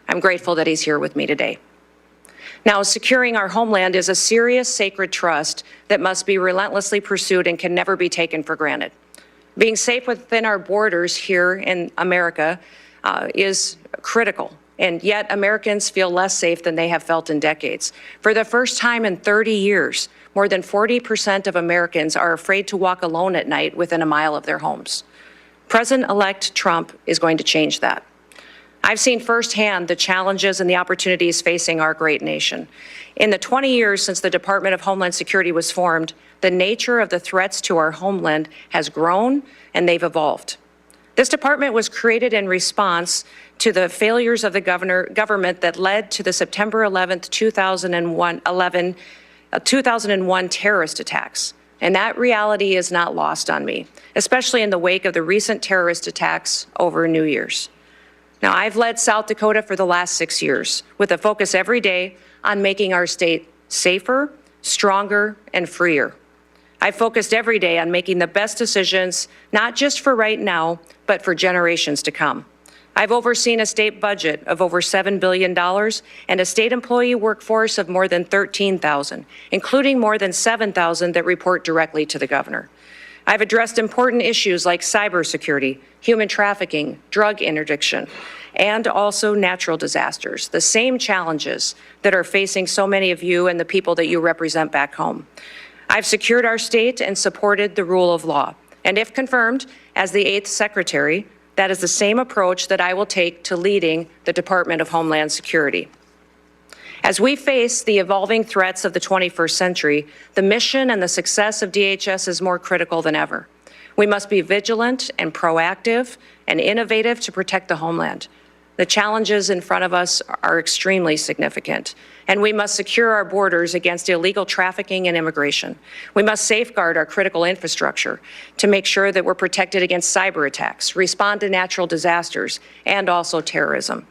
I'm grateful that he's here with me today. Now, securing our homeland is a serious, sacred trust that must be relentlessly pursued and can never be taken for granted. Being safe within our borders here in America is critical, and yet Americans feel less safe than they have felt in decades. For the first time in 30 years, more than 40% of Americans are afraid to walk alone at night within a mile of their homes. President-elect Trump is going to change that. I've seen firsthand the challenges and the opportunities facing our great nation. In the 20 years since the Department of Homeland Security was formed, the nature of the threats to our homeland has grown and they've evolved. This department was created in response to the failures of the government that led to the September 11th, 2001 terrorist attacks. And that reality is not lost on me, especially in the wake of the recent terrorist attacks over New Year's. Now, I've led South Dakota for the last 6 years with a focus every day on making our state safer, stronger, and freer. I've focused every day on making the best decisions, not just for right now, but for generations to come. I've overseen a state budget of over $7 billion and a state employee workforce of more than 13,000, including more than 7,000 that report directly to the governor. I've addressed important issues like cybersecurity, human trafficking, drug interdiction, and also natural disasters, the same challenges that are facing so many of you and the people that you represent back home. I've secured our state and supported the rule of law. And if confirmed as the 8th Secretary, that is the same approach that I will take to leading the Department of Homeland Security. As we face the evolving threats of the 21st century, the mission and the success of DHS is more critical than ever. We must be vigilant and proactive and innovative to protect the homeland. The challenges in front of us are extremely significant, and we must secure our borders against illegal trafficking and immigration. We must safeguard our critical infrastructure to make sure that we're protected against cyber attacks, respond to natural disasters, and also terrorism.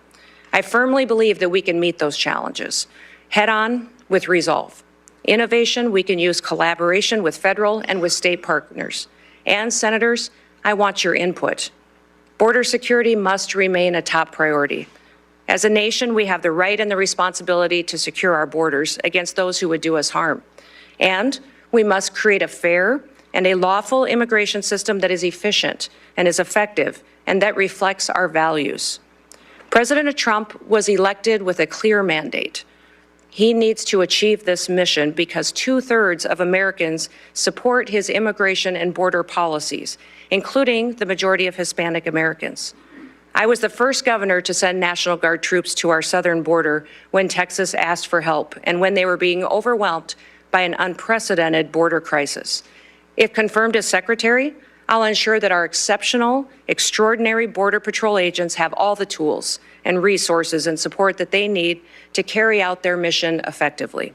I firmly believe that we can meet those challenges head-on with resolve. Innovation, we can use collaboration with federal and with state partners. And senators, I want your input. Border security must remain a top priority. As a nation, we have the right and the responsibility to secure our borders against those who would do us harm. And we must create a fair and a lawful immigration system that is efficient and is effective and that reflects our values. President Trump was elected with a clear mandate. He needs to achieve this mission because 2/3 of Americans support his immigration and border policies, including the majority of Hispanic Americans. I was the first governor to send National Guard troops to our southern border when Texas asked for help and when they were being overwhelmed by an unprecedented border crisis. If confirmed as secretary, I'll ensure that our exceptional, extraordinary Border Patrol agents have all the tools and resources and support that they need to carry out their mission effectively.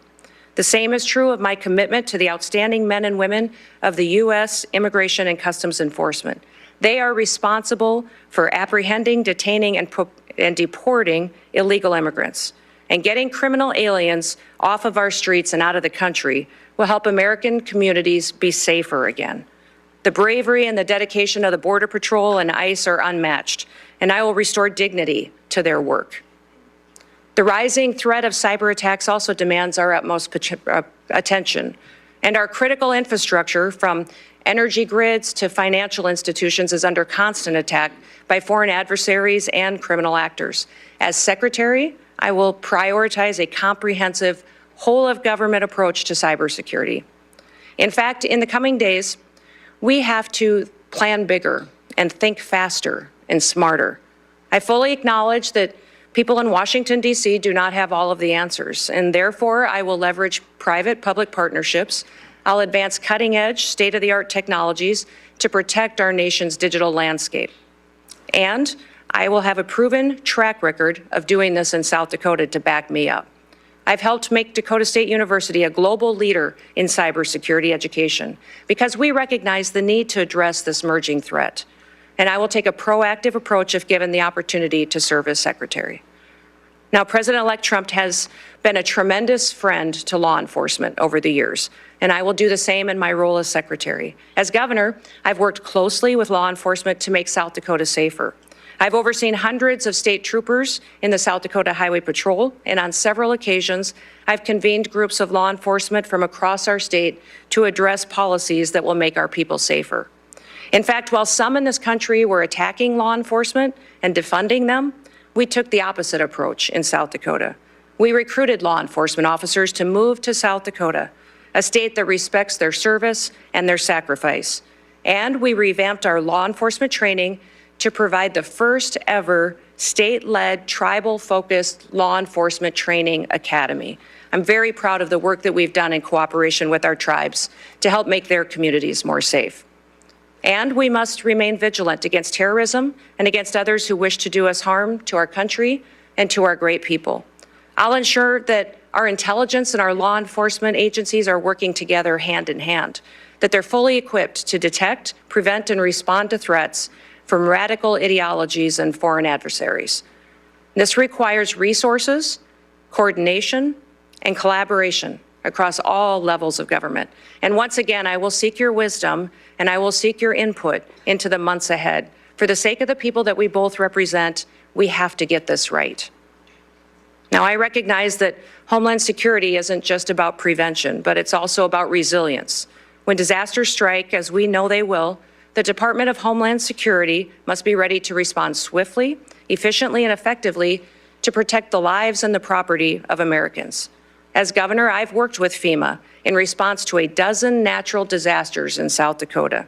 The same is true of my commitment to the outstanding men and women of the U.S. Immigration and Customs Enforcement. They are responsible for apprehending, detaining, and deporting illegal immigrants. And getting criminal aliens off of our streets and out of the country will help American communities be safer again. The bravery and the dedication of the Border Patrol and ICE are unmatched, and I will restore dignity to their work. The rising threat of cyber attacks also demands our utmost attention, and our critical infrastructure, from energy grids to financial institutions, is under constant attack by foreign adversaries and criminal actors. As Secretary, I will prioritize a comprehensive, whole-of-government approach to cybersecurity. In fact, in the coming days, we have to plan bigger and think faster and smarter. I fully acknowledge that people in Washington, D.C. do not have all of the answers, and therefore I will leverage private-public partnerships. I'll advance cutting-edge, state-of-the-art technologies to protect our nation's digital landscape. And I will have a proven track record of doing this in South Dakota to back me up. I've helped make Dakota State University a global leader in cybersecurity education because we recognize the need to address this emerging threat. And I will take a proactive approach if given the opportunity to serve as secretary. Now, President-elect Trump has been a tremendous friend to law enforcement over the years, and I will do the same in my role as secretary. As governor, I've worked closely with law enforcement to make South Dakota safer. I've overseen hundreds of state troopers in the South Dakota Highway Patrol, and on several occasions, I've convened groups of law enforcement from across our state to address policies that will make our people safer. In fact, while some in this country were attacking law enforcement and defunding them, we took the opposite approach in South Dakota. We recruited law enforcement officers to move to South Dakota, a state that respects their service and their sacrifice. And we revamped our law enforcement training to provide the first ever state-led, tribal-focused law enforcement training academy. I'm very proud of the work that we've done in cooperation with our tribes to help make their communities more safe. And we must remain vigilant against terrorism and against others who wish to do us harm to our country and to our great people. I'll ensure that our intelligence and our law enforcement agencies are working together hand in hand, that they're fully equipped to detect, prevent, and respond to threats from radical ideologies and foreign adversaries. This requires resources, coordination, and collaboration across all levels of government. And once again, I will seek your wisdom and I will seek your input into the months ahead. For the sake of the people that we both represent, we have to get this right. Now, I recognize that Homeland Security isn't just about prevention, but it's also about resilience. When disasters strike, as we know they will, the Department of Homeland Security must be ready to respond swiftly, efficiently, and effectively to protect the lives and the property of Americans. As governor, I've worked with FEMA in response to a dozen natural disasters in South Dakota.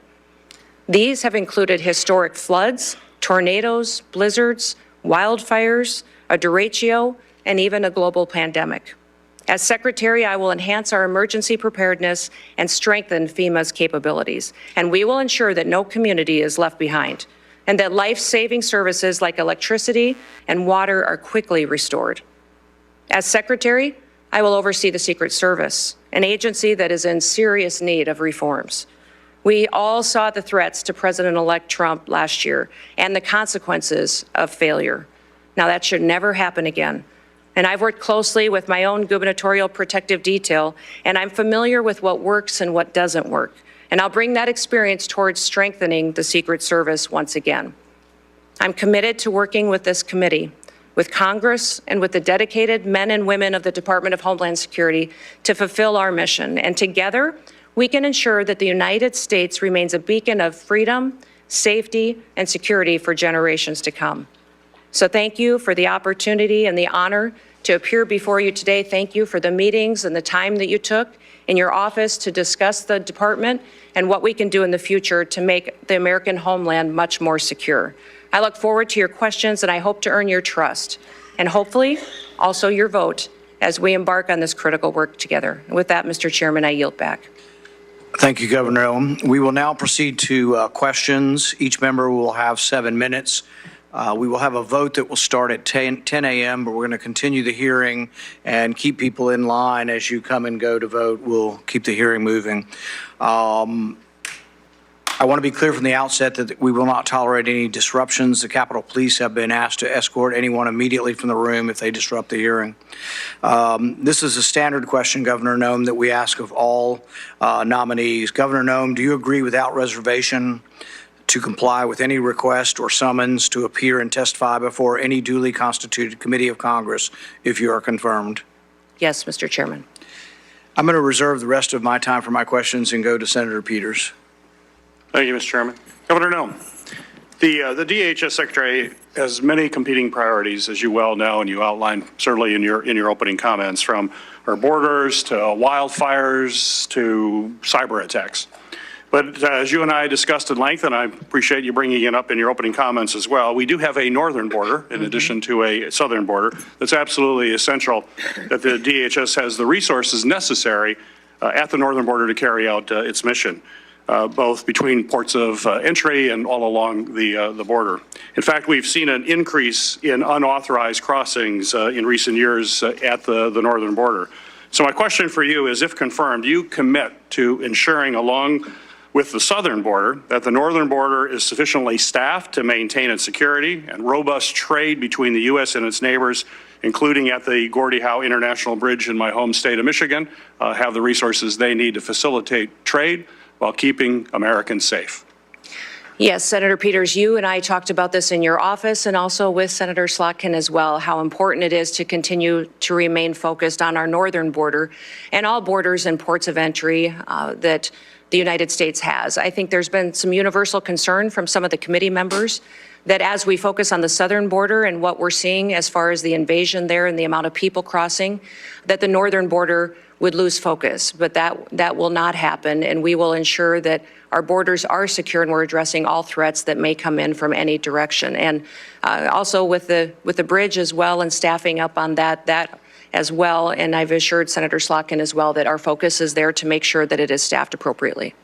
These have included historic floods, tornadoes, blizzards, wildfires, a derecho, and even a global pandemic. As Secretary, I will enhance our emergency preparedness and strengthen FEMA's capabilities, and we will ensure that no community is left behind, and that life-saving services like electricity and water are quickly restored. As Secretary, I will oversee the Secret Service, an agency that is in serious need of reforms. We all saw the threats to President-elect Trump last year and the consequences of failure. Now, that should never happen again. And I've worked closely with my own gubernatorial protective detail, and I'm familiar with what works and what doesn't work. And I'll bring that experience towards strengthening the Secret Service once again. I'm committed to working with this committee, with Congress, and with the dedicated men and women of the Department of Homeland Security to fulfill our mission. And together, we can ensure that the United States remains a beacon of freedom, safety, and security for generations to come. So thank you for the opportunity and the honor to appear before you today. Thank you for the meetings and the time that you took in your office to discuss the department and what we can do in the future to make the American homeland much more secure. I look forward to your questions, and I hope to earn your trust and hopefully also your vote as we embark on this critical work together. And with that, Mr. Chairman, I yield back. Thank you, Governor Noem. We will now proceed to questions. Each member will have 7 minutes. We will have a vote that will start at 10 a.m., but we're going to continue the hearing and keep people in line as you come and go to vote. We'll keep the hearing moving. I want to be clear from the outset that we will not tolerate any disruptions. The Capitol Police have been asked to escort anyone immediately from the room if they disrupt the hearing. This is a standard question, Governor Noem, that we ask of all nominees. Governor Noem, do you agree without reservation to comply with any request or summons to appear and testify before any duly constituted committee of Congress if you are confirmed? Yes, Mr. Chairman. I'm going to reserve the rest of my time for my questions and go to Senator Peters. Thank you, Mr. Chairman. Governor Noem, the DHS Secretary has many competing priorities, as you well know, and you outlined certainly in your opening comments, from our borders to wildfires to cyber attacks. But as you and I discussed at length, and I appreciate you bringing it up in your opening comments as well, we do have a northern border in addition to a southern border. That's absolutely essential that the DHS has the resources necessary at the northern border to carry out its mission, both between ports of entry and all along the border. In fact, we've seen an increase in unauthorized crossings in recent years at the northern border. So my question for you is, if confirmed, do you commit to ensuring along with the southern border that the northern border is sufficiently staffed to maintain its security and robust trade between the U.S. and its neighbors, including at the Gordie Howe International Bridge in my home state of Michigan, have the resources they need to facilitate trade while keeping Americans safe? Yes, Senator Peters, you and I talked about this in your office and also with Senator Slotkin as well, how important it is to continue to remain focused on our northern border and all borders and ports of entry that the United States has. I think there's been some universal concern from some of the committee members that as we focus on the southern border and what we're seeing as far as the invasion there and the amount of people crossing, that the northern border would lose focus. But that will not happen, and we will ensure that our borders are secure and we're addressing all threats that may come in from any direction. And also with the bridge as well and staffing up on that as well. And I've assured Senator Slotkin as well that our focus is there to make sure that it is staffed appropriately.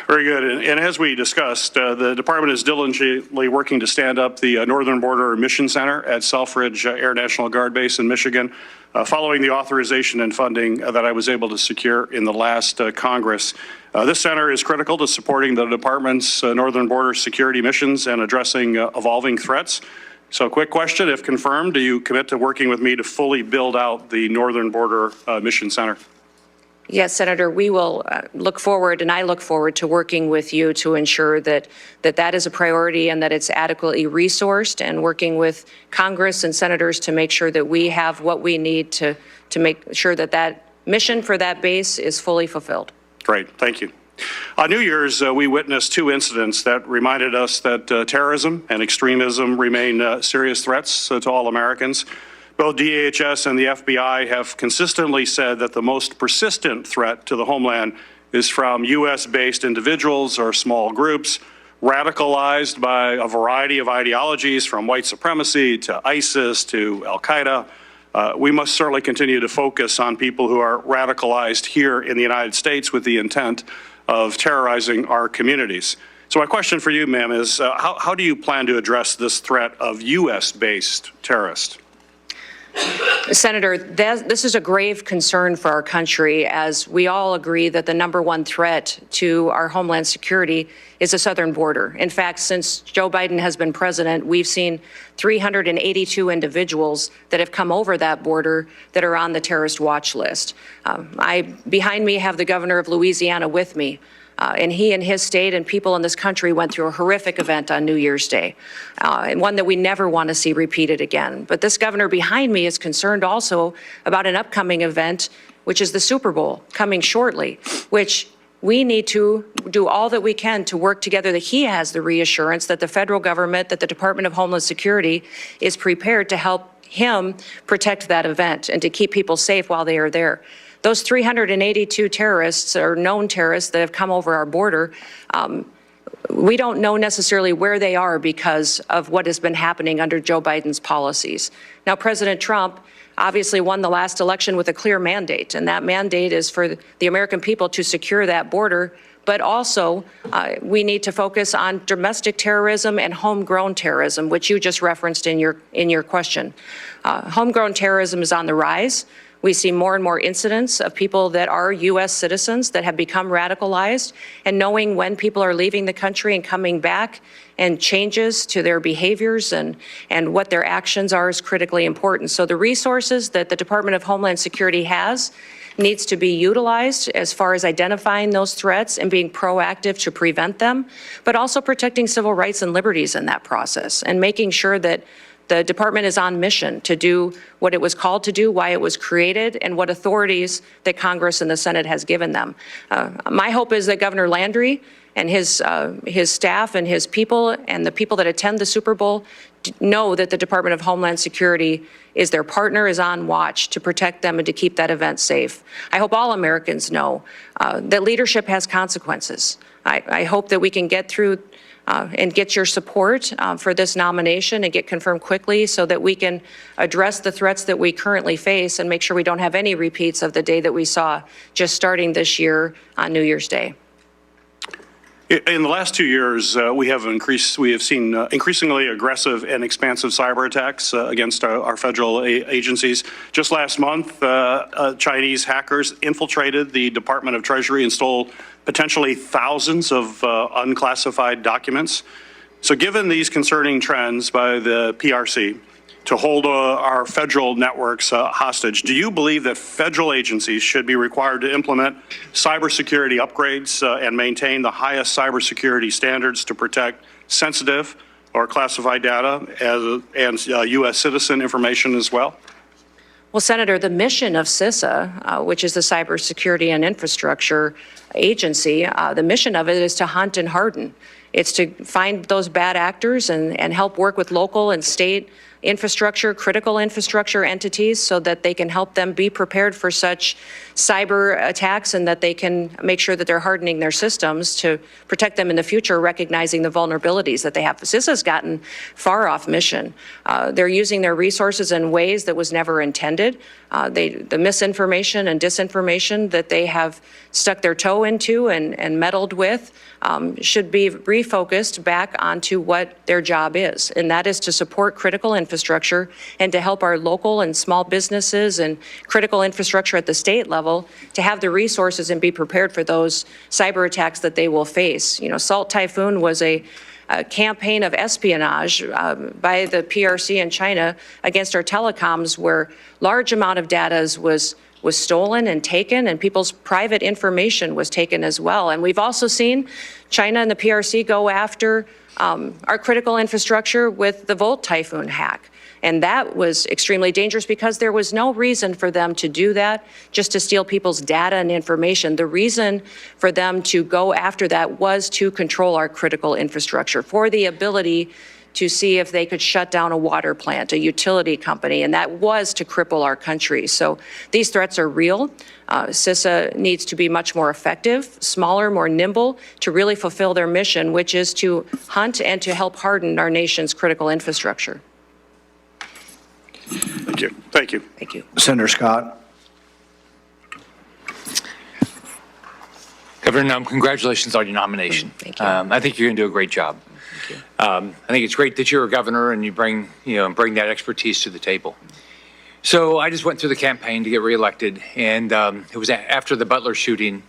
Very good. And as we discussed, the department is diligently working to stand up the Northern Border Mission Center at Selfridge Air National Guard Base in Michigan, following the authorization and funding that I was able to secure in the last Congress. This center is critical to supporting the department's northern border security missions and addressing evolving threats. So quick question, if confirmed, do you commit to working with me to fully build out the Northern Border Mission Center? Yes, Senator, we will look forward, and I look forward to working with you to ensure that is a priority and that it's adequately resourced, and working with Congress and senators to make sure that we have what we need to make sure that mission for that base is fully fulfilled. Great, thank you. On New Year's, we witnessed two incidents that reminded us that terrorism and extremism remain serious threats to all Americans. Both DHS and the FBI have consistently said that the most persistent threat to the homeland is from U.S.-based individuals or small groups radicalized by a variety of ideologies, from white supremacy to ISIS to al-Qaeda. We must certainly continue to focus on people who are radicalized here in the United States with the intent of terrorizing our communities. So my question for you, ma'am, is how do you plan to address this threat of U.S.-based terrorists? Senator, this is a grave concern for our country, as we all agree that the #1 threat to our homeland security is the southern border. In fact, since Joe Biden has been president, we've seen 382 individuals that have come over that border that are on the terrorist watch list. Behind me have the governor of Louisiana with me. And he and his state and people in this country went through a horrific event on New Year's Day, and one that we never want to see repeated again. But this governor behind me is concerned also about an upcoming event, which is the Super Bowl coming shortly, which we need to do all that we can to work together, that he has the reassurance that the federal government, that the Department of Homeland Security is prepared to help him protect that event and to keep people safe while they are there. Those 382 terrorists or known terrorists that have come over our border, we don't know necessarily where they are because of what has been happening under Joe Biden's policies. Now, President Trump obviously won the last election with a clear mandate, and that mandate is for the American people to secure that border. But also, we need to focus on domestic terrorism and homegrown terrorism, which you just referenced in your question. Homegrown terrorism is on the rise. We see more and more incidents of people that are U.S. citizens that have become radicalized, and knowing when people are leaving the country and coming back and changes to their behaviors and what their actions are is critically important. So the resources that the Department of Homeland Security has needs to be utilized as far as identifying those threats and being proactive to prevent them, but also protecting civil rights and liberties in that process, and making sure that the department is on mission to do what it was called to do, why it was created, and what authorities that Congress and the Senate has given them. My hope is that Governor Landry and his staff and his people and the people that attend the Super Bowl know that the Department of Homeland Security is their partner, is on watch to protect them and to keep that event safe. I hope all Americans know that leadership has consequences. I hope that we can get through and get your support for this nomination and get confirmed quickly so that we can address the threats that we currently face and make sure we don't have any repeats of the day that we saw just starting this year on New Year's Day. In the last 2 years, we have seen increasingly aggressive and expansive cyber attacks against our federal agencies. Just last month, Chinese hackers infiltrated the Department of Treasury and stole potentially thousands of unclassified documents. So given these concerning trends by the PRC, to hold our federal networks hostage. Do you believe that federal agencies should be required to implement cybersecurity upgrades and maintain the highest cybersecurity standards to protect sensitive or classified data and U.S. citizen information as well? Well, Senator, the mission of CISA, which is the Cybersecurity and Infrastructure Agency, the mission of it is to hunt and harden. It's to find those bad actors and help work with local and state infrastructure, critical infrastructure entities so that they can help them be prepared for such cyber attacks and that they can make sure that they're hardening their systems to protect them in the future, recognizing the vulnerabilities that they have. CISA's gotten far off mission. They're using their resources in ways that was never intended. The misinformation and disinformation that they have stuck their toe into and meddled with should be refocused back onto what their job is, and that is to support critical infrastructure and to help our local and small businesses and critical infrastructure at the state level to have the resources and be prepared for those cyber attacks that they will face. You know, Salt Typhoon was a campaign of espionage by the PRC in China against our telecoms, where large amount of data was stolen and taken, and people's private information was taken as well. And we've also seen China and the PRC go after our critical infrastructure with the Volt Typhoon hack. And that was extremely dangerous because there was no reason for them to do that, just to steal people's data and information. The reason for them to go after that was to control our critical infrastructure, for the ability to see if they could shut down a water plant, a utility company, and that was to cripple our country. So these threats are real. CISA needs to be much more effective, smaller, more nimble, to really fulfill their mission, which is to hunt and to help harden our nation's critical infrastructure. Thank you. Thank you. Thank you. Senator Scott. Governor Noem, congratulations on your nomination. Thank you. I think you're going to do a great job. Thank you. I think it's great that you're a governor and you bring that expertise to the table. So I just went through the campaign to get reelected, and it was after the Butler shooting.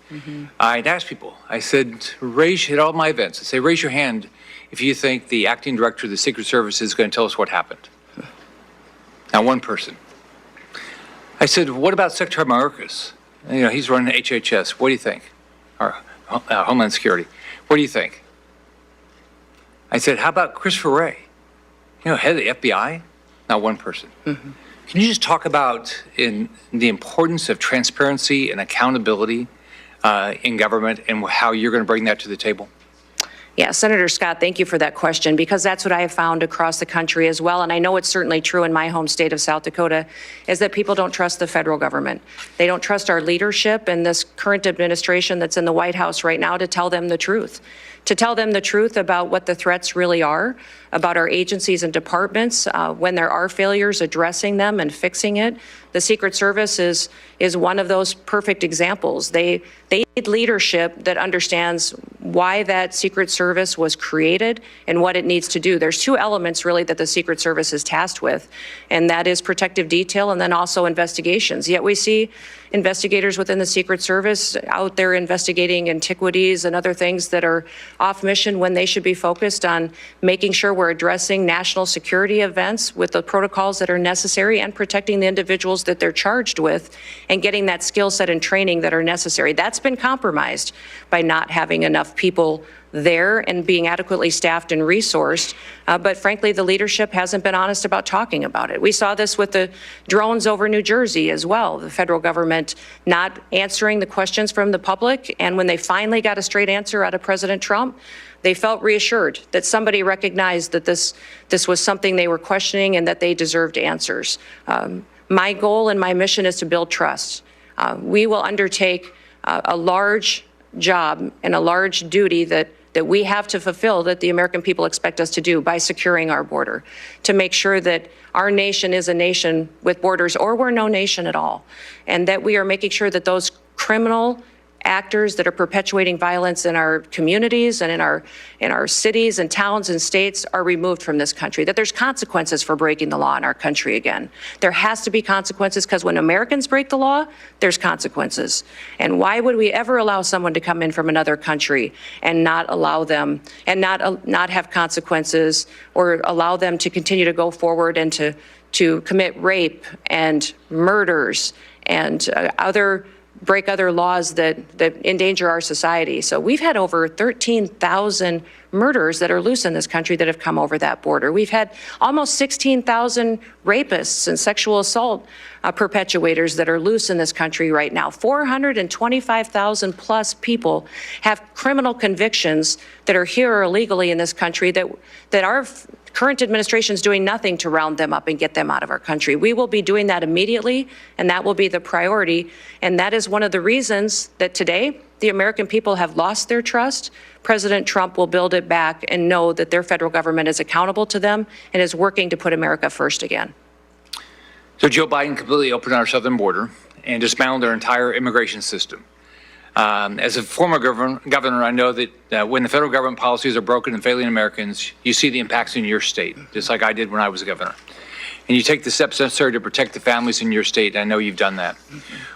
I'd asked people, I said, at all my events, I say, raise your hand if you think the acting director of the Secret Service is going to tell us what happened. Not one person. I said, what about Secretary Mayorkas? He's running HHS. What do you think? Or Homeland Security. What do you think? I said, how about Christopher Wray? Head of the FBI? Not one person. Can you just talk about the importance of transparency and accountability in government and how you're going to bring that to the table? Yeah, Senator Scott, thank you for that question, because that's what I have found across the country as well, and I know it's certainly true in my home state of South Dakota, is that people don't trust the federal government. They don't trust our leadership and this current administration that's in the White House right now to tell them the truth. To tell them the truth about what the threats really are, about our agencies and departments, when there are failures, addressing them and fixing it. The Secret Service is one of those perfect examples. They need leadership that understands why that Secret Service was created and what it needs to do. There's two elements really that the Secret Service is tasked with, and that is protective detail and then also investigations. Yet we see investigators within the Secret Service out there investigating antiquities and other things that are off mission when they should be focused on making sure we're addressing national security events with the protocols that are necessary and protecting the individuals that they're charged with and getting that skill set and training that are necessary. That's been compromised by not having enough people there and being adequately staffed and resourced. But frankly, the leadership hasn't been honest about talking about it. We saw this with the drones over New Jersey as well, the federal government not answering the questions from the public. And when they finally got a straight answer out of President Trump, they felt reassured that somebody recognized that this was something they were questioning and that they deserved answers. My goal and my mission is to build trust. We will undertake a large job and a large duty that we have to fulfill, that the American people expect us to do, by securing our border, to make sure that our nation is a nation with borders, or we're no nation at all, and that we are making sure that those criminal actors that are perpetuating violence in our communities and in our cities and towns and states are removed from this country, that there's consequences for breaking the law in our country again. There has to be consequences, because when Americans break the law, there's consequences. And why would we ever allow someone to come in from another country and not allow them and not have consequences, or allow them to continue to go forward and to to commit rape and murders and break other laws that endanger our society. So we've had over 13,000 murderers that are loose in this country that have come over that border. We've had almost 16,000 rapists and sexual assault perpetuators that are loose in this country right now. 425,000 plus people have criminal convictions that are here illegally in this country that our current administration is doing nothing to round them up and get them out of our country. We will be doing that immediately, and that will be the priority. And that is one of the reasons that today the American people have lost their trust. President Trump will build it back and know that their federal government is accountable to them and is working to put America first again. So Joe Biden completely opened our southern border and dismantled our entire immigration system. As a former governor, I know that when the federal government policies are broken and failing Americans, you see the impacts in your state, just like I did when I was a governor. And you take the steps necessary to protect the families in your state. I know you've done that.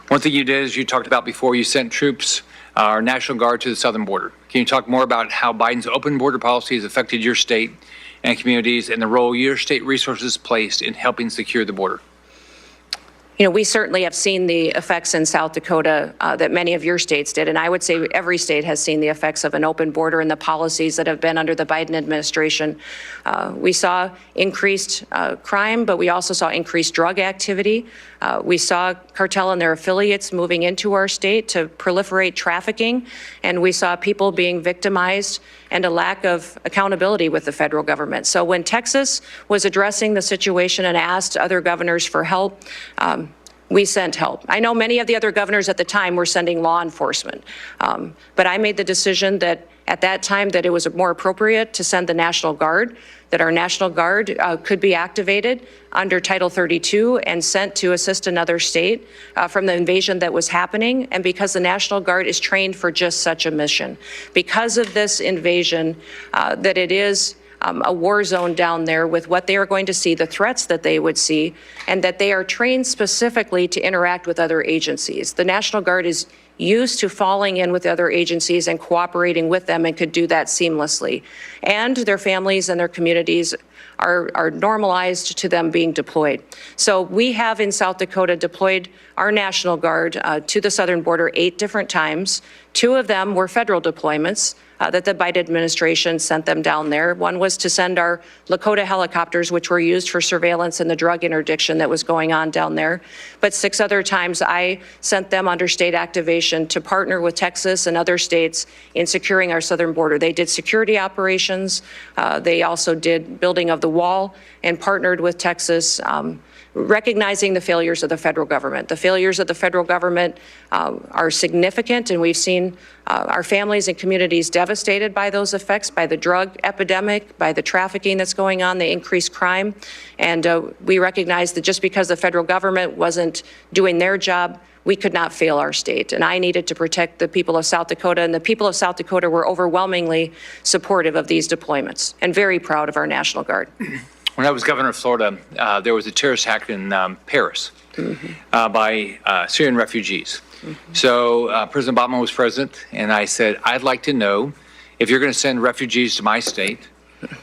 One thing you did, as you talked about before, you sent troops, our National Guard, to the southern border. Can you talk more about how Biden's open border policy has affected your state and communities and the role your state resources placed in helping secure the border? You know, we certainly have seen the effects in South Dakota that many of your states did, and I would say every state has seen the effects of an open border and the policies that have been under the Biden administration. We saw increased crime, but we also saw increased drug activity. We saw cartel and their affiliates moving into our state to proliferate trafficking, and we saw people being victimized and a lack of accountability with the federal government. So when Texas was addressing the situation and asked other governors for help, we sent help. I know many of the other governors at the time were sending law enforcement, but I made the decision that at that time that it was more appropriate to send the National Guard, that our National Guard could be activated under Title 32 and sent to assist another state from the invasion that was happening, and because the National Guard is trained for just such a mission. Because of this invasion, that it is a war zone down there with what they are going to see, the threats that they would see, and that they are trained specifically to interact with other agencies. The National Guard is used to falling in with other agencies and cooperating with them and could do that seamlessly. And their families and their communities are normalized to them being deployed. So we have in South Dakota deployed our National Guard to the southern border 8 different times. 2 of them were federal deployments that the Biden administration sent them down there. One was to send our Lakota helicopters, which were used for surveillance and the drug interdiction that was going on down there. But 6 other times I sent them under state activation to partner with Texas and other states in securing our southern border. They did security operations. They also did building of the wall and partnered with Texas, recognizing the failures of the federal government. The failures of the federal government are significant, and we've seen our families and communities devastated by those effects, by the drug epidemic, by the trafficking that's going on, the increased crime. And we recognize that just because the federal government wasn't doing their job, we could not fail our state. And I needed to protect the people of South Dakota, and the people of South Dakota were overwhelmingly supportive of these deployments and very proud of our National Guard. When I was governor of Florida, there was a terrorist attack in Paris by Syrian refugees. So President Obama was president, and I said, I'd like to know if you're going to send refugees to my state,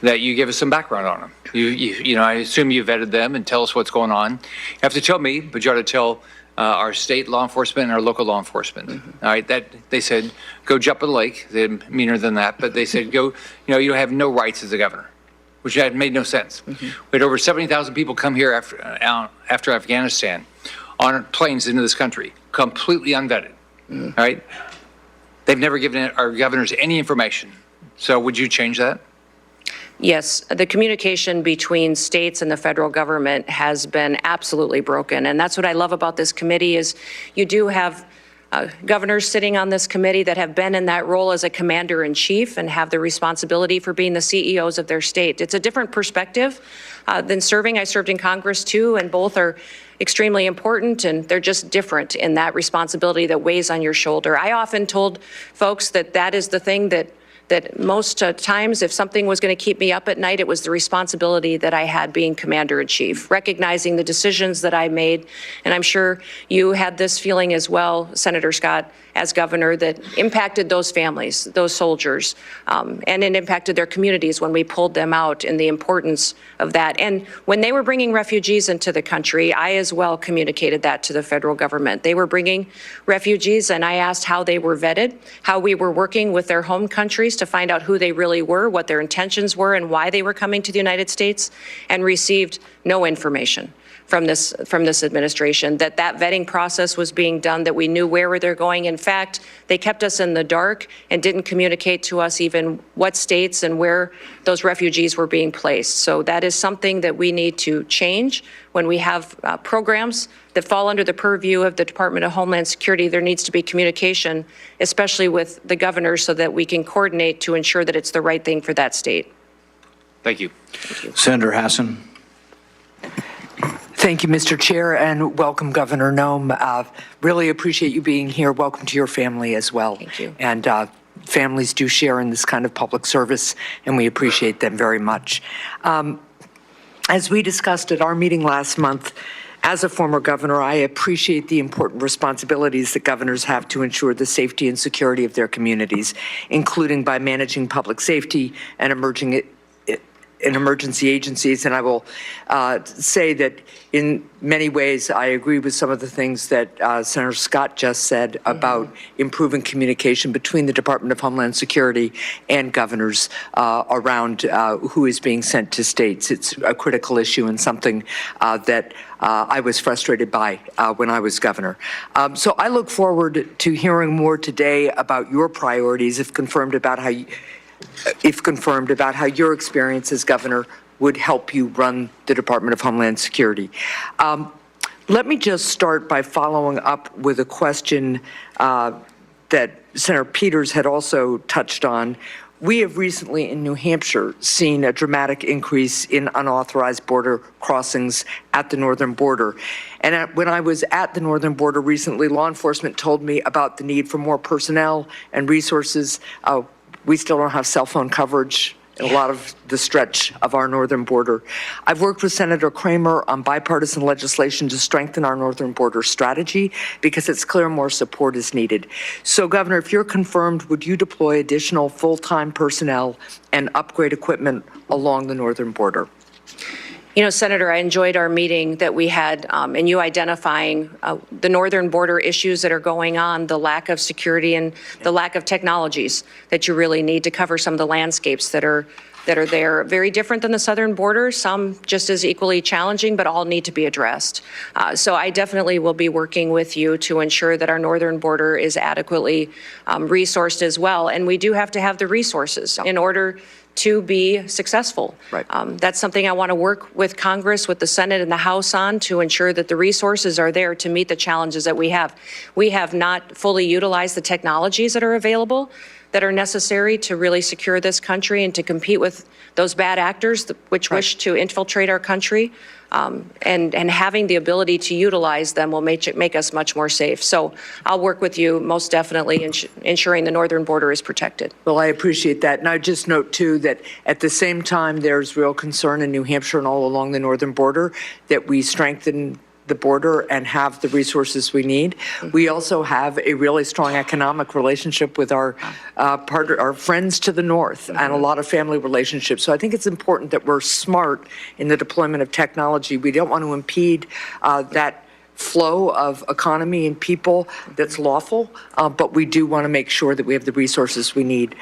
that you give us some background on them. You know, I assume you vetted them and tell us what's going on. You have to tell me, but you ought to tell our state law enforcement and our local law enforcement. All right, that they said, go jump in the lake. They're meaner than that, but they said, go, you know, you have no rights as a governor, which had made no sense. We had over 70,000 people come here after Afghanistan on planes into this country, completely unvetted. All right, they've never given our governors any information. So would you change that? Yes, the communication between states and the federal government has been absolutely broken. And that's what I love about this committee is you do have governors sitting on this committee that have been in that role as a commander-in-chief and have the responsibility for being the CEOs of their state. It's a different perspective than serving. I served in Congress too, and both are extremely important, and they're just different in that responsibility that weighs on your shoulder. I often told folks that that is the thing that that most times if something was going to keep me up at night, it was the responsibility that I had being commander-in-chief, recognizing the decisions that I made. And I'm sure you had this feeling as well, Senator Scott, as governor, that impacted those families, those soldiers, and it impacted their communities when we pulled them out, and the importance of that. And when they were bringing refugees into the country, I as well communicated that to the federal government. They were bringing refugees, and I asked how they were vetted, how we were working with their home countries to find out who they really were, what their intentions were, and why they were coming to the United States, and received no information from this administration, that vetting process was being done, that we knew where they're going. In fact, they kept us in the dark and didn't communicate to us even what states and where those refugees were being placed. So that is something that we need to change. When we have programs that fall under the purview of the Department of Homeland Security, there needs to be communication, especially with the governor, so that we can coordinate to ensure that it's the right thing for that state. Thank you. Senator Hassan. Thank you, Mr. Chair, and welcome, Governor Noem. Really appreciate you being here. Welcome to your family as well. Thank you. And families do share in this kind of public service, and we appreciate them very much. As we discussed at our meeting last month, as a former governor, I appreciate the important responsibilities that governors have to ensure the safety and security of their communities, including by managing public safety and in emergency agencies. And I will say that in many ways, I agree with some of the things that Senator Scott just said about improving communication between the Department of Homeland Security and governors around who is being sent to states. It's a critical issue and something that I was frustrated by when I was governor. So I look forward to hearing more today about your priorities, if confirmed, about how your experience as governor would help you run the Department of Homeland Security. Let me just start by following up with a question that Senator Peters had also touched on. We have recently in New Hampshire seen a dramatic increase in unauthorized border crossings at the northern border. And when I was at the northern border recently, law enforcement told me about the need for more personnel and resources. We still don't have cell phone coverage in a lot of the stretch of our northern border. I've worked with Senator Kramer on bipartisan legislation to strengthen our northern border strategy because it's clear more support is needed. So, Governor, if you're confirmed, would you deploy additional full-time personnel and upgrade equipment along the northern border? You know, Senator, I enjoyed our meeting that we had and you identifying the northern border issues that are going on, the lack of security and the lack of technologies that you really need to cover some of the landscapes that are there. Very different than the southern border, some just as equally challenging, but all need to be addressed. So I definitely will be working with you to ensure that our northern border is adequately resourced as well. And we do have to have the resources in order to be successful. Right. That's something I want to work with Congress, with the Senate and the House on, to ensure that the resources are there to meet the challenges that we have. We have not fully utilized the technologies that are available, that are necessary to really secure this country and to compete with those bad actors which wish to infiltrate our country. And having the ability to utilize them will make us much more safe. So I'll work with you most definitely in ensuring the northern border is protected. Well, I appreciate that. And I just note, too, that at the same time, there's real concern in New Hampshire and all along the northern border that we strengthen the border and have the resources we need. We also have a really strong economic relationship with our friends to the north and a lot of family relationships. So I think it's important that we're smart in the deployment of technology. We don't want to impede that flow of economy and people that's lawful, but we do want to make sure that we have the resources we need.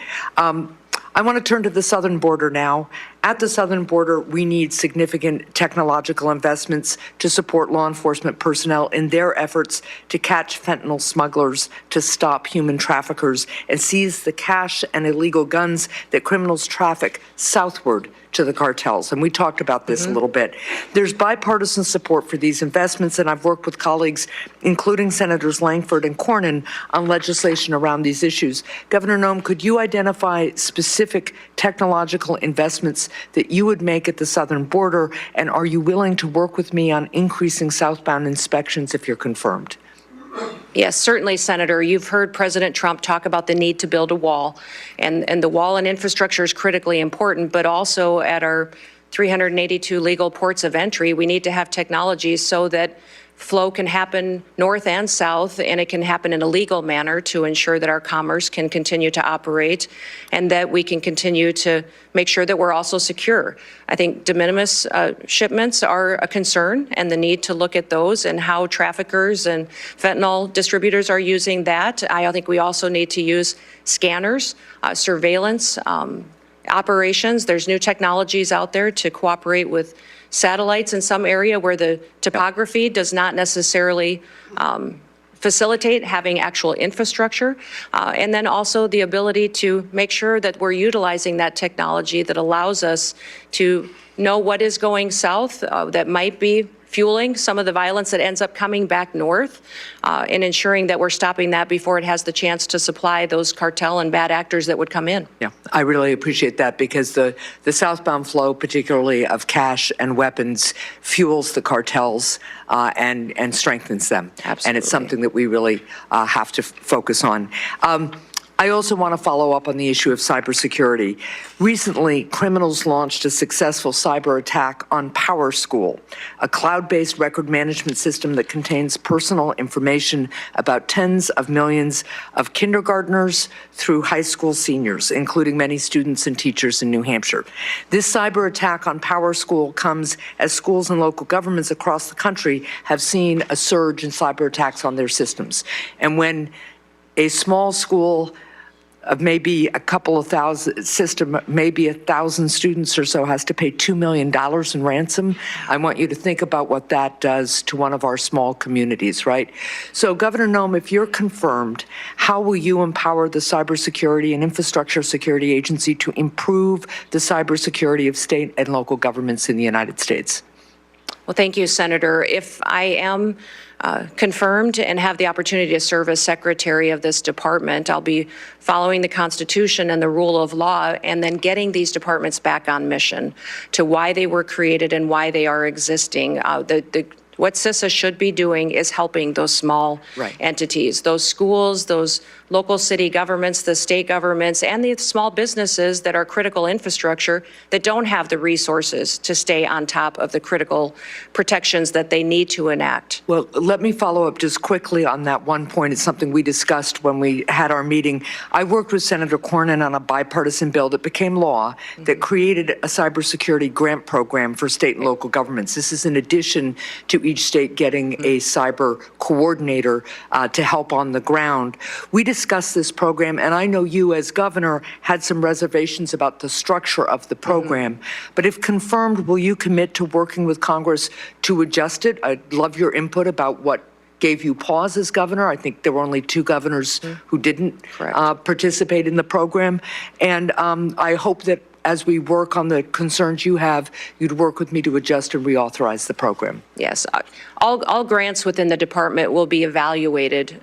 I want to turn to the southern border now. At the southern border, we need significant technological investments to support law enforcement personnel in their efforts to catch fentanyl smugglers, to stop human traffickers, and seize the cash and illegal guns that criminals traffic southward to the cartels. And we talked about this a little bit. There's bipartisan support for these investments, and I've worked with colleagues, including Senators Langford and Cornyn, on legislation around these issues. Governor Noem, could you identify specific technological investments that you would make at the southern border, and are you willing to work with me on increasing southbound inspections if you're confirmed? Yes, certainly, Senator. You've heard President Trump talk about the need to build a wall, and the wall and infrastructure is critically important, but also at our 382 legal ports of entry, we need to have technologies so that flow can happen north and south, and it can happen in a legal manner to ensure that our commerce can continue to operate and that we can continue to make sure that we're also secure. I think de minimis shipments are a concern, and the need to look at those and how traffickers and fentanyl distributors are using that. I think we also need to use scanners, surveillance, operations. There's new technologies out there to cooperate with satellites in some area where the topography does not necessarily facilitate having actual infrastructure. And then also the ability to make sure that we're utilizing that technology that allows us to know what is going south that might be fueling some of the violence that ends up coming back north, and ensuring that we're stopping that before it has the chance to supply those cartel and bad actors that would come in. Yeah, I really appreciate that, because the southbound flow, particularly of cash and weapons, fuels the cartels and strengthens them. Absolutely. And it's something that we really have to focus on. I also want to follow up on the issue of cybersecurity. Recently, criminals launched a successful cyber attack on PowerSchool, a cloud-based record management system that contains personal information about tens of millions of kindergartners through high school seniors, including many students and teachers in New Hampshire. This cyber attack on PowerSchool comes as schools and local governments across the country have seen a surge in cyber attacks on their systems. And when a small school of maybe a couple of thousand system, maybe 1,000 students or so has to pay $2 million in ransom, I want you to think about what that does to one of our small communities, right? So Governor Noem, if you're confirmed, how will you empower the Cybersecurity and Infrastructure Security Agency to improve the cybersecurity of state and local governments in the United States? Well, thank you, Senator. If I am confirmed and have the opportunity to serve as secretary of this department, I'll be following the Constitution and the rule of law, and then getting these departments back on mission to why they were created and why they are existing. What CISA should be doing is helping those small entities, those schools, those local city governments, the state governments, and the small businesses that are critical infrastructure that don't have the resources to stay on top of the critical protections that they need to enact. Well, let me follow up just quickly on that one point. It's something we discussed when we had our meeting. I worked with Senator Cornyn on a bipartisan bill that became law that created a cybersecurity grant program for state and local governments. This is in addition to each state getting a cyber coordinator to help on the ground. We discussed this program, and I know you as governor had some reservations about the structure of the program. But if confirmed, will you commit to working with Congress to adjust it? I'd love your input about what gave you pause as governor. I think there were only 2 governors who didn't participate in the program. And I hope that as we work on the concerns you have, you'd work with me to adjust and reauthorize the program. Yes, all grants within the department will be evaluated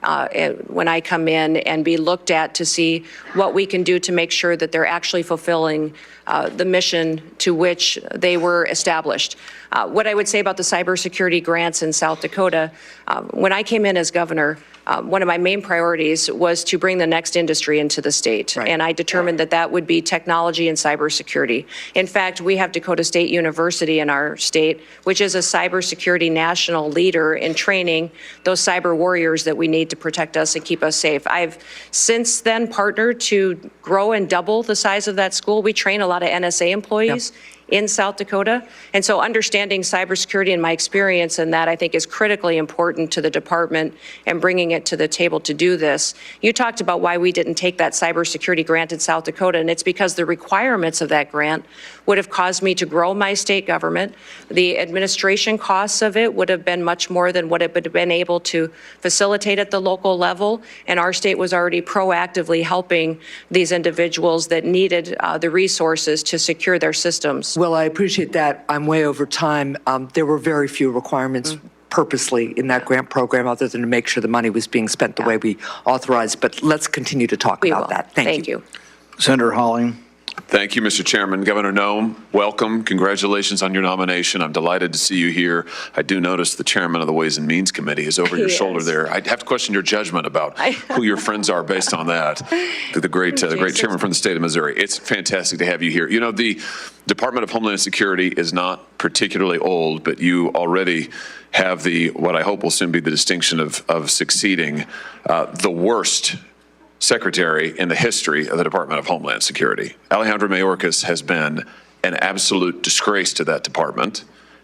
when I come in and be looked at to see what we can do to make sure that they're actually fulfilling the mission to which they were established. What I would say about the cybersecurity grants in South Dakota, when I came in as governor, one of my main priorities was to bring the next industry into the state. And I determined that that would be technology and cybersecurity. In fact, we have Dakota State University in our state, which is a cybersecurity national leader in training those cyber warriors that we need to protect us and keep us safe. I've since then partnered to grow and double the size of that school. We train a lot of NSA employees in South Dakota. And so understanding cybersecurity and my experience in that, I think, is critically important to the department and bringing it to the table to do this. You talked about why we didn't take that cybersecurity grant in South Dakota, and it's because the requirements of that grant would have caused me to grow my state government. The administration costs of it would have been much more than what it would have been able to facilitate at the local level, and our state was already proactively helping these individuals that needed the resources to secure their systems. Well, I appreciate that. I'm way over time. There were very few requirements purposely in that grant program other than to make sure the money was being spent the way we authorized. But let's continue to talk about that. Thank you. Senator Hawley, Thank you, Mr. Chairman. Governor Noem, welcome. Congratulations on your nomination. I'm delighted to see you here. I do notice the chairman of the Ways and Means Committee is over your shoulder there. I'd have to question your judgment about who your friends are based on that. The great chairman from the state of Missouri. It's fantastic to have you here. You know, the Department of Homeland Security is not particularly old, but you already have what I hope will soon be the distinction of succeeding the worst secretary in the history of the Department of Homeland Security. Alejandro Mayorkas has been an absolute disgrace to that department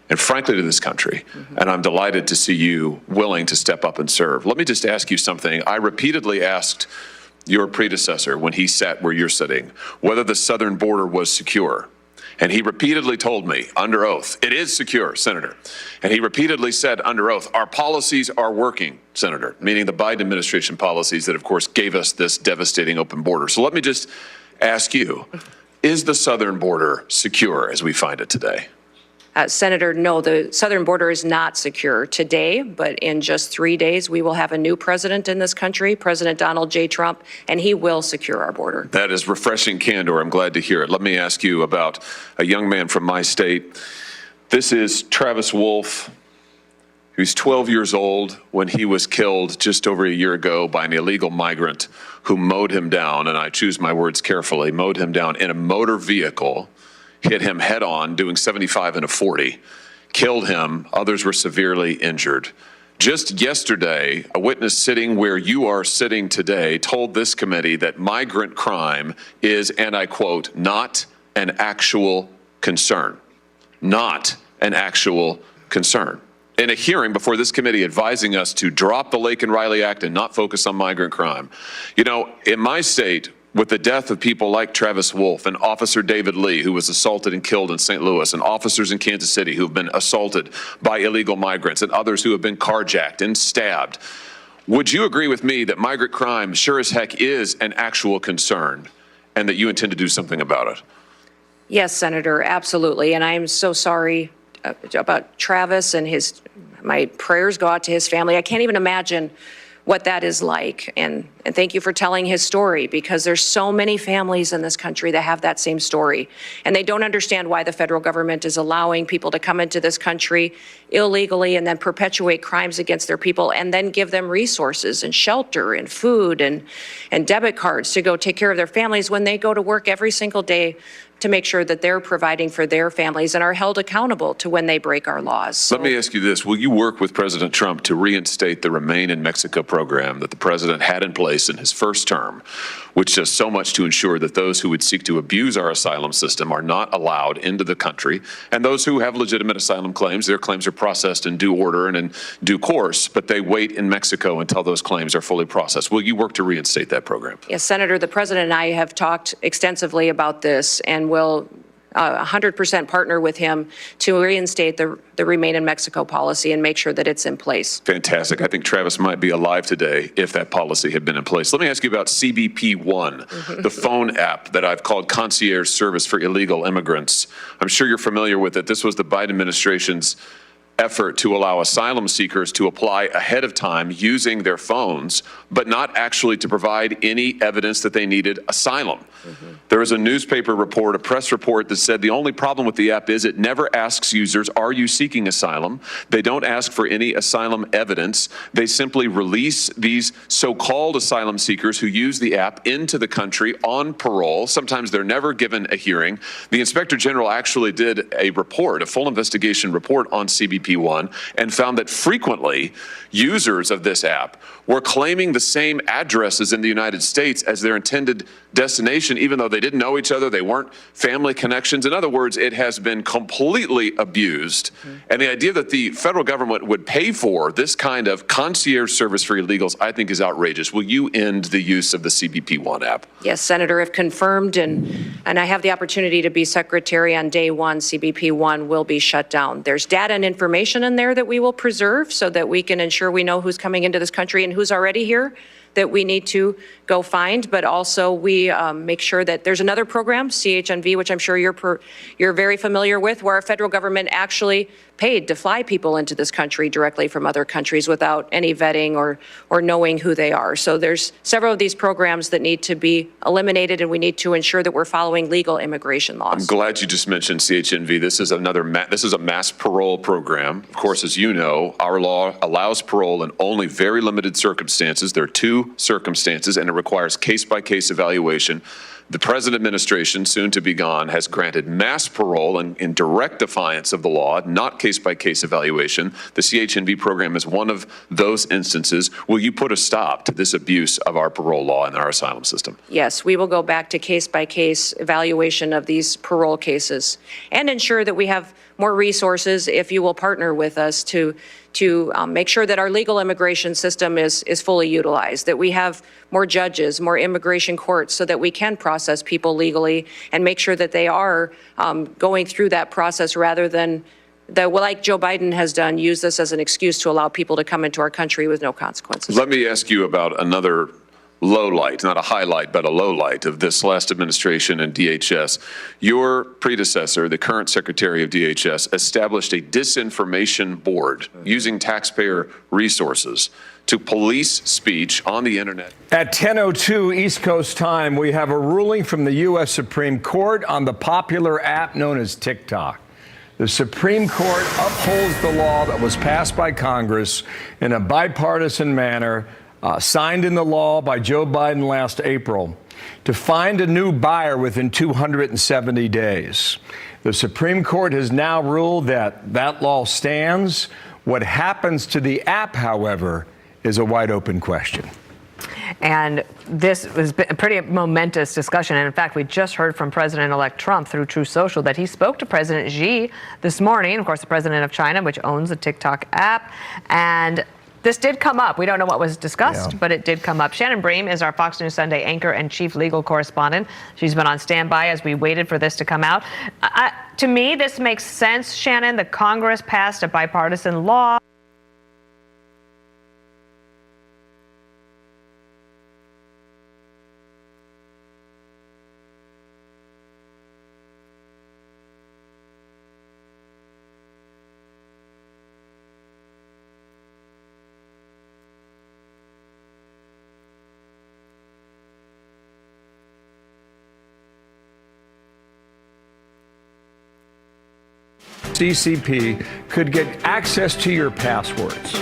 and frankly to this country. And I'm delighted to see you willing to step up and serve. Let me just ask you something. I repeatedly asked your predecessor when he sat where you're sitting whether the southern border was secure. And he repeatedly told me under oath, it is secure, Senator. And he repeatedly said under oath, our policies are working, Senator, meaning the Biden administration policies that, of course, gave us this devastating open border. So let me just ask you, is the southern border secure as we find it today? Senator, no, the southern border is not secure today, but in just 3 days, we will have a new president in this country, President Donald J. Trump, and he will secure our border. That is refreshing candor. I'm glad to hear it. Let me ask you about a young man from my state. This is Travis Wolf. He was 12 years old when he was killed just over a year ago by an illegal migrant who mowed him down, and I choose my words carefully, mowed him down in a motor vehicle, hit him head on, doing 75 and a 40, killed him. Others were severely injured. Just yesterday, a witness sitting where you are sitting today told this committee that migrant crime is, and I quote, not an actual concern. Not an actual concern. In a hearing before this committee advising us to drop the Lake and Riley Act and not focus on migrant crime. You know, in my state, with the death of people like Travis Wolf and Officer David Lee, who was assaulted and killed in St. Louis, and officers in Kansas City who have been assaulted by illegal migrants, and others who have been carjacked and stabbed, would you agree with me that migrant crime sure as heck is an actual concern and that you intend to do something about it? Yes, Senator, absolutely. And I'm so sorry about Travis and my prayers go out to his family. I can't even imagine what that is like. And thank you for telling his story, because there's so many families in this country that have that same story. And they don't understand why the federal government is allowing people to come into this country illegally and then perpetuate crimes against their people and then give them resources and shelter and food and debit cards to go take care of their families when they go to work every single day to make sure that they're providing for their families and are held accountable to when they break our laws. So, let me ask you this. Will you work with President Trump to reinstate the Remain in Mexico program that the president had in place in his first term, which does so much to ensure that those who would seek to abuse our asylum system are not allowed into the country, and those who have legitimate asylum claims, their claims are processed in due order and in due course, but they wait in Mexico until those claims are fully processed. Will you work to reinstate that program? yes, Senator, the president and I have talked extensively about this and will 100% partner with him to reinstate the Remain in Mexico policy and make sure that it's in place. Fantastic. I think Travis might be alive today if that policy had been in place. Let me ask you about CBP One, the phone app that I've called concierge service for illegal immigrants. I'm sure you're familiar with it. This was the Biden administration's effort to allow asylum seekers to apply ahead of time using their phones, but not actually to provide any evidence that they needed asylum. There was a newspaper report, a press report that said the only problem with the app is it never asks users, are you seeking asylum? They don't ask for any asylum evidence. They simply release these so-called asylum seekers who use the app into the country on parole. Sometimes they're never given a hearing. The Inspector General actually did a report, a full investigation report on CBP One, and found that frequently users of this app were claiming the same addresses in the United States as their intended destination, even though they didn't know each other, they weren't family connections. In other words, it has been completely abused. And the idea that the federal government would pay for this kind of concierge service for illegals, I think is outrageous. Will you end the use of the CBP One app? Yes, Senator, if confirmed, and I have the opportunity to be secretary on day one, CBP One will be shut down. There's data and information in there that we will preserve so that we can ensure we know who's coming into this country and who's already here. that we need to go find, but also we make sure that there's another program, CHNV, which I'm sure you're very familiar with, where our federal government actually paid to fly people into this country directly from other countries without any vetting or knowing who they are. So there's several of these programs that need to be eliminated, and we need to ensure that we're following legal immigration laws. I'm glad you just mentioned CHNV. This is this is a mass parole program. Of course, as you know, our law allows parole in only very limited circumstances. There are 2 circumstances, and it requires case-by-case evaluation. The present administration, soon to be gone, has granted mass parole in direct defiance of the law, not case-by-case evaluation. The CHNV program is one of those instances. Will you put a stop to this abuse of our parole law and our asylum system? Yes, we will go back to case-by-case evaluation of these parole cases and ensure that we have more resources if you will partner with us to make sure that our legal immigration system is fully utilized, that we have more judges, more immigration courts so that we can process people legally and make sure that they are going through that process rather than like Joe Biden has done, use this as an excuse to allow people to come into our country with no consequences. Let me ask you about another low light, not a highlight, but a low light of this last administration and DHS. Your predecessor, the current Secretary of DHS, established a disinformation board using taxpayer resources to police speech on the internet. At 10:02 East Coast time, we have a ruling from the U.S. Supreme Court on the popular app known as TikTok. The Supreme Court upholds the law that was passed by Congress in a bipartisan manner, signed into law by Joe Biden last April, to find a new buyer within 270 days. The Supreme Court has now ruled that that law stands. What happens to the app, however, is a wide open question. And this was a pretty momentous discussion. And in fact, we just heard from President-elect Trump through Truth Social that he spoke to President Xi this morning, of course, the president of China, which owns the TikTok app. And this did come up. We don't know what was discussed, but it did come up. Shannon Bream is our Fox News Sunday anchor and chief legal correspondent. She's been on standby as we waited for this to come out. To me, this makes sense, Shannon. The Congress passed a bipartisan law. CCP could get access to your passwords.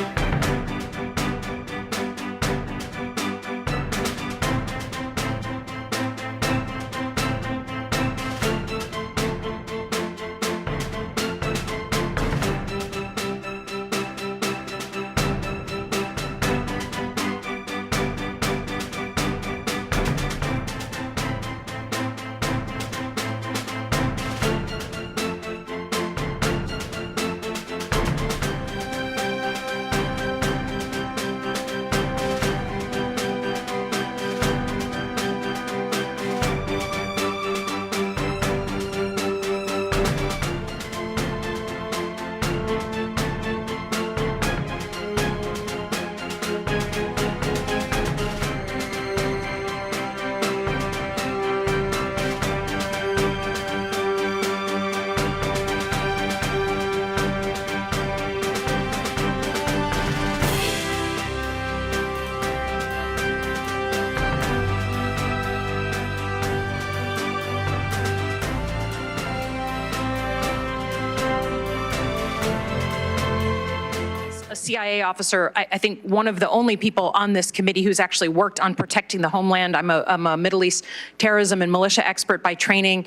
CIA officer, I think one of the only people on this committee who's actually worked on protecting the homeland. I'm a Middle East terrorism and militia expert by training,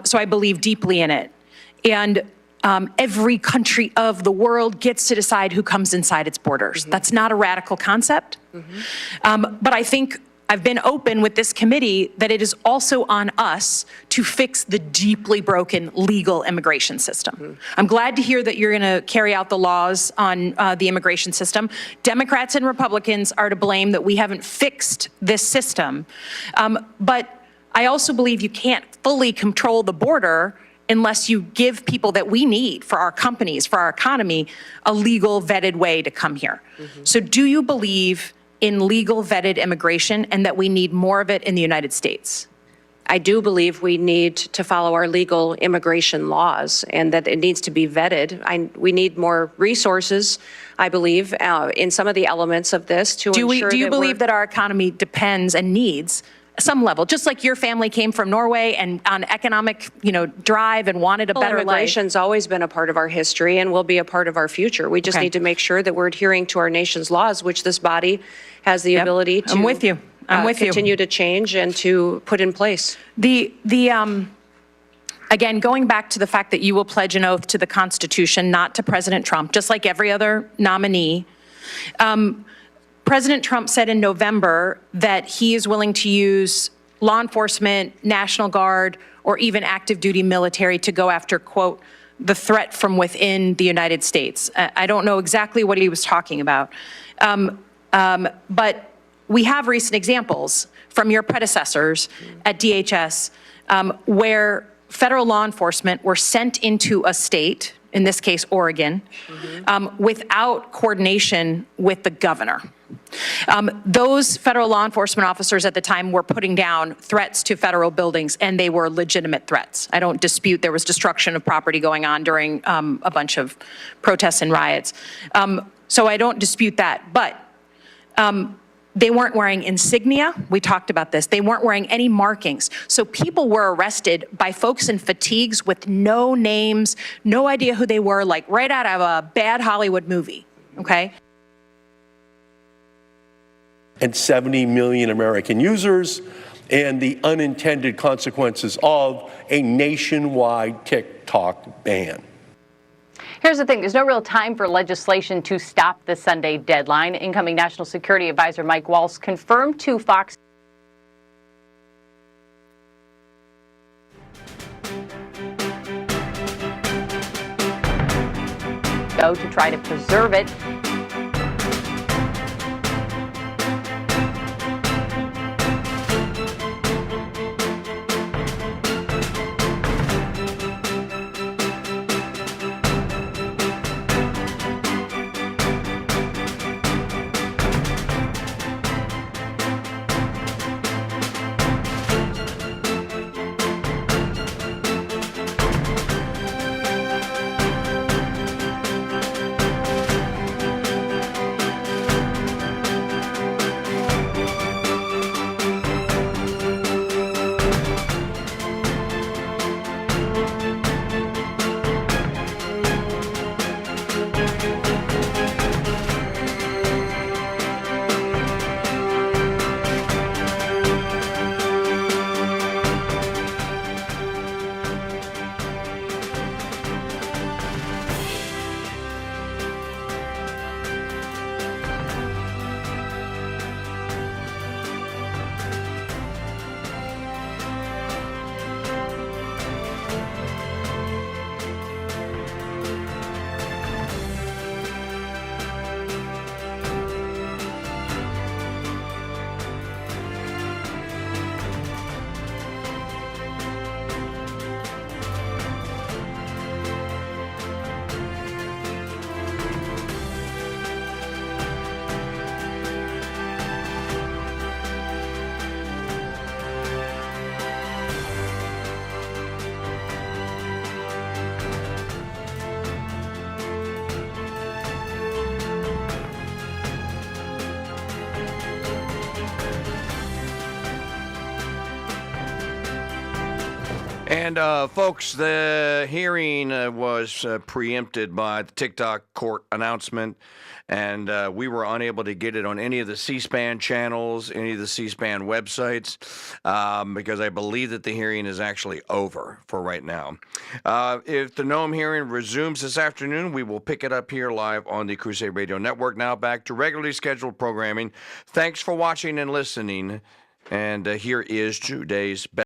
so I believe deeply in it. And every country of the world gets to decide who comes inside its borders. Mm-hmm. That's not a radical concept. Mm-hmm. But I think I've been open with this committee that it is also on us to fix the deeply broken legal immigration system. Mm-hmm. I'm glad to hear that you're going to carry out the laws on the immigration system. Democrats and Republicans are to blame that we haven't fixed this system. But I also believe you can't fully control the border unless you give people that we need for our companies, for our economy, a legal vetted way to come here. Mm-hmm. So do you believe in legal vetted immigration and that we need more of it in the United States? I do believe we need to follow our legal immigration laws and that it needs to be vetted. We need more resources, I believe, in some of the elements of this to ensure Do you that believe we're- that our economy depends and needs some level, just like your family came from Norway and on economic, drive and wanted a better life? Immigration's always been a part of our history and will be a part of our future. We just Okay. need to make sure that we're adhering to our nation's laws, which this body has the ability to. I'm with you. I'm with you. Continue to change and to put in place. Again, going back to the fact that you will pledge an oath to the Constitution, not to President Trump, just like every other nominee. President Trump said in November that he is willing to use law enforcement, National Guard, or even active duty military to go after, quote, the threat from within the United States. I don't know exactly what he was talking about. But we have recent examples from your predecessors at DHS where federal law enforcement were sent into a state, in this case, Oregon, without coordination with the governor. Those federal law enforcement officers at the time were putting down threats to federal buildings, and they were legitimate threats. I don't dispute there was destruction of property going on during a bunch of protests and riots. So I don't dispute that, but they weren't wearing insignia. We talked about this. They weren't wearing any markings. So people were arrested by folks in fatigues with no names, no idea who they were, like right out of a bad Hollywood movie, okay? And 70 million American users, and the unintended consequences of a nationwide TikTok ban. Here's the thing, there's no real time for legislation to stop the Sunday deadline. Incoming National Security Advisor Mike Waltz confirmed to Fox to try to preserve it. And folks, the hearing was preempted by the TikTok court announcement, and we were unable to get it on any of the C-SPAN channels, any of the C-SPAN websites, because I believe that the hearing is actually over for right now. If the Noem hearing resumes this afternoon, we will pick it up here live on the Crusade Radio Network. Now back to regularly scheduled programming. Thanks for watching and listening, and here is today's best.